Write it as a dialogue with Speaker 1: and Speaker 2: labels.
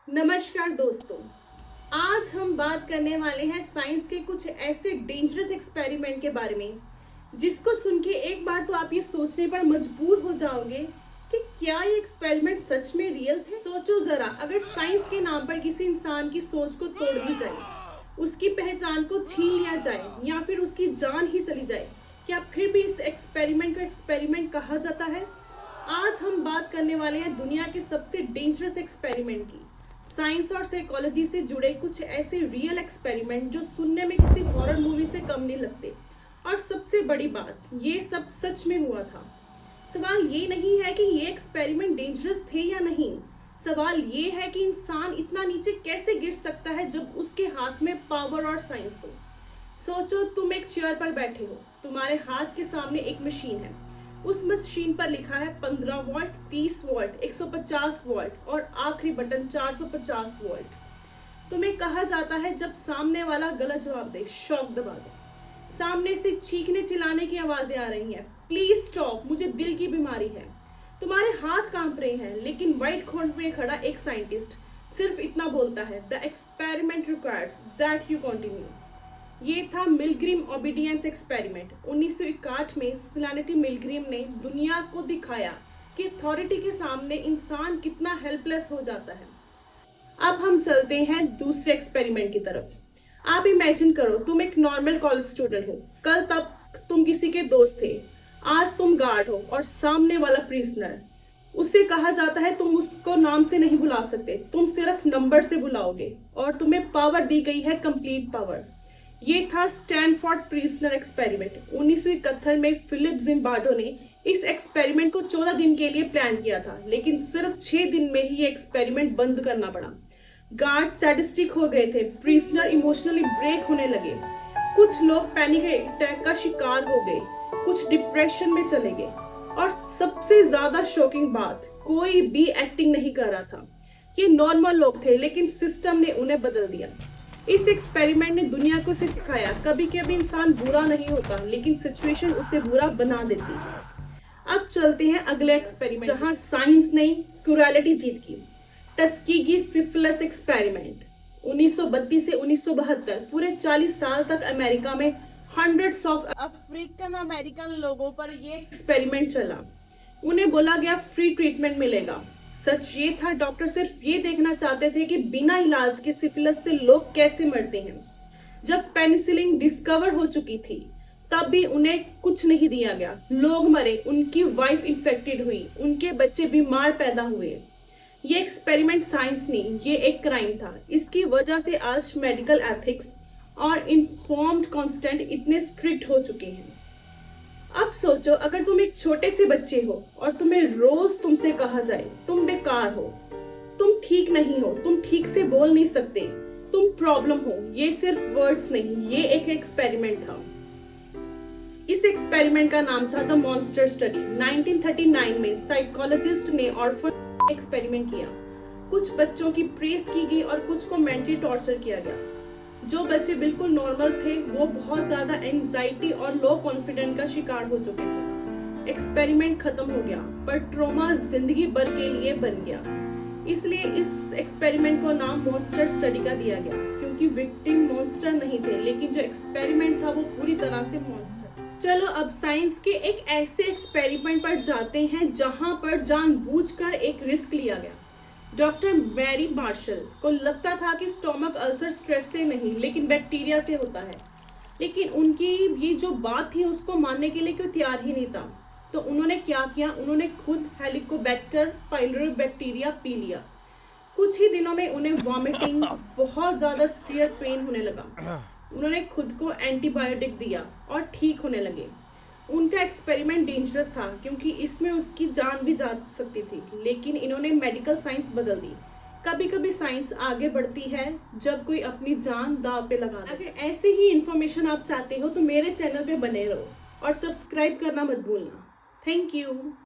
Speaker 1: नमस्कार दोस्तों, आज हम बात करने वाले हैं साइंस के कुछ ऐसे डेंजरस एक्सपेरिमेंट के बारे में जिसको सुन के एक बार तो आप ये सोचने पर मजबूर हो जाओगे कि क्या ये एक्सपेरिमेंट सच में रियल थे। सोचो जरा, अगर साइंस के नाम पर किसी इंसान की सोच को तोड़ दी जाए, उसकी पहचान को छीन लिया जाए या फिर उसकी जान ही चली जाए, क्या फिर भी इस एक्सपेरिमेंट को एक्सपेरिमेंट कहा जाता है? आज हम बात करने वाले हैं दुनिया के सबसे डेंजरस एक्सपेरिमेंट की। साइंस और साइकोलॉजी से जुड़े कुछ ऐसे रियल एक्सपेरिमेंट जो सुनने में किसी हॉरर मूवी से कम नहीं लगते। और सबसे बड़ी बात, ये सब सच में हुआ था। सवाल ये नहीं है कि ये एक्सपेरिमेंट डेंजरस थे या नहीं, सवाल ये है कि इंसान इतना नीचे कैसे गिर सकता है जब उसके हाथ में पावर और साइंस हो। सोचो, तुम एक चेयर पर बैठे हो, तुम्हारे हाथ के सामने एक मशीन है। उस मशीन पर लिखा है 15 वोल्ट, 30 वोल्ट, 150 वोल्ट और आखिरी बटन 450 वोल्ट। तुम्हें कहा जाता है जब सामने वाला गलत जवाब दे, शॉक दबा दो। सामने से चीखने चिल्लाने की आवाजें आ रही हैं, प्लीज स्टॉप, मुझे दिल की बीमारी है। तुम्हारे हाथ कांप रहे हैं, लेकिन व्हाइट कोट में खड़ा एक साइंटिस्ट सिर्फ इतना बोलता है, the experiment requires that you continue. ये था मिलग्रिम ओबीडियंस एक्सपेरिमेंट। 1961 में सेलेनिटी मिलग्रिम ने दुनिया को दिखाया कि अथॉरिटी के सामने इंसान कितना हेल्पलेस हो जाता है। अब हम चलते हैं दूसरे एक्सपेरिमेंट की तरफ। आप इमेजिन करो, तुम एक नॉर्मल कॉलेज स्टूडेंट हो। कल तक तुम किसी के दोस्त थे, आज तुम गार्ड हो और सामने वाला प्रिजनर। उससे कहा जाता है तुम उसको नाम से नहीं बुला सकते, तुम सिर्फ नंबर से बुलाओगे और तुम्हें पावर दी गई है, कंप्लीट पावर। ये था स्टैनफोर्ड प्रिजनर एक्सपेरिमेंट। 1971 में फिलिप जिम्बार्डो ने इस एक्सपेरिमेंट को 14 दिन के लिए प्लान किया था, लेकिन सिर्फ 6 दिन में ही ये एक्सपेरिमेंट बंद करना पड़ा। गार्ड सैडिस्टिक हो गए थे, प्रिजनर इमोशनली ब्रेक होने लगे, कुछ लोग पैनिक अटैक का शिकार हो गए, कुछ डिप्रेशन में चले गए और सबसे ज्यादा शॉकिंग बात, कोई भी एक्टिंग नहीं कर रहा था। ये नॉर्मल लोग थे, लेकिन सिस्टम ने उन्हें बदल दिया। इस एक्सपेरिमेंट ने दुनिया को सिखाया कभी कभी इंसान बुरा नहीं होता, लेकिन सिचुएशन उसे बुरा बना देती है। अब चलते हैं अगले एक्सपेरिमेंट, जहां साइंस ने क्रूरलिटी जीत की। टस्कीगी सिफिलिस एक्सपेरिमेंट। 1932 से 1972 पूरे 40 साल तक अमेरिका में हंड्रेड्स ऑफ अफ्रीकन अमेरिकन लोगों पर यह एक्सपेरिमेंट चला। उन्हें बोला गया फ्री ट्रीटमेंट मिलेगा। सच ये था, डॉक्टर सिर्फ ये देखना चाहते थे कि बिना इलाज के सिफिलिस से लोग कैसे मरते हैं। जब पेनिसिलिन डिस्कवर हो चुकी थी, तब भी उन्हें कुछ नहीं दिया गया। लोग मरे, उनकी वाइफ इन्फेक्टेड हुई, उनके बच्चे बीमार पैदा हुए। ये एक्सपेरिमेंट साइंस नहीं, ये एक क्राइम था। इसकी वजह से आज मेडिकल एथिक्स और इन्फॉर्म्ड कंसेंट इतने स्ट्रिक्ट हो चुके हैं। अब सोचो, अगर तुम एक छोटे से बच्चे हो और तुम्हें रोज तुमसे कहा जाए तुम बेकार हो, तुम ठीक नहीं हो, तुम ठीक से बोल नहीं सकते, तुम प्रॉब्लम हो, ये सिर्फ वर्ड्स नहीं, ये एक एक्सपेरिमेंट था। इस एक्सपेरिमेंट का नाम था द मॉन्स्टर स्टडी। 1939 में साइकोलॉजिस्ट ने ऑर्फन एक्सपेरिमेंट किया। कुछ बच्चों की प्रेस की गई और कुछ को मेंटली टॉर्चर किया गया। जो बच्चे बिल्कुल नॉर्मल थे, वो बहुत ज्यादा एंजाइटी और लो कॉन्फिडेंस का शिकार हो चुके थे। एक्सपेरिमेंट खत्म हो गया, पर ट्रॉमा जिंदगी भर के लिए बन गया। इसलिए इस एक्सपेरिमेंट को नाम मॉन्स्टर स्टडी का दिया गया, क्योंकि विक्टिम मॉन्स्टर नहीं थे, लेकिन जो एक्सपेरिमेंट था वो पूरी तरह से मॉन्स्टर। चलो अब साइंस के एक ऐसे एक्सपेरिमेंट पर जाते हैं जहां पर जानबूझकर एक रिस्क लिया गया। डॉक्टर मैरी मार्शल को लगता था कि स्टोमक अल्सर स्ट्रेस से नहीं, लेकिन बैक्टीरिया से होता है। लेकिन उनकी ये जो बात थी उसको मानने के लिए कोई तैयार ही नहीं था। तो उन्होंने क्या किया, उन्होंने खुद हेलिकोबैक्टर पाइलोरी बैक्टीरिया पी लिया। कुछ ही दिनों में उन्हें वॉमिटिंग, बहुत ज्यादा सीवियर पेन होने लगा। उन्होंने खुद को एंटीबायोटिक दिया और ठीक होने लगे। उनका एक्सपेरिमेंट डेंजरस था क्योंकि इसमें उसकी जान भी जा सकती थी, लेकिन इन्होंने मेडिकल साइंस बदल दी। कभी कभी साइंस आगे बढ़ती है जब कोई अपनी जान दांव पे लगा दे। अगर ऐसे ही इंफॉर्मेशन आप चाहते हो तो मेरे चैनल पे बने रहो और सब्सक्राइब करना मत भूलना। Thank you.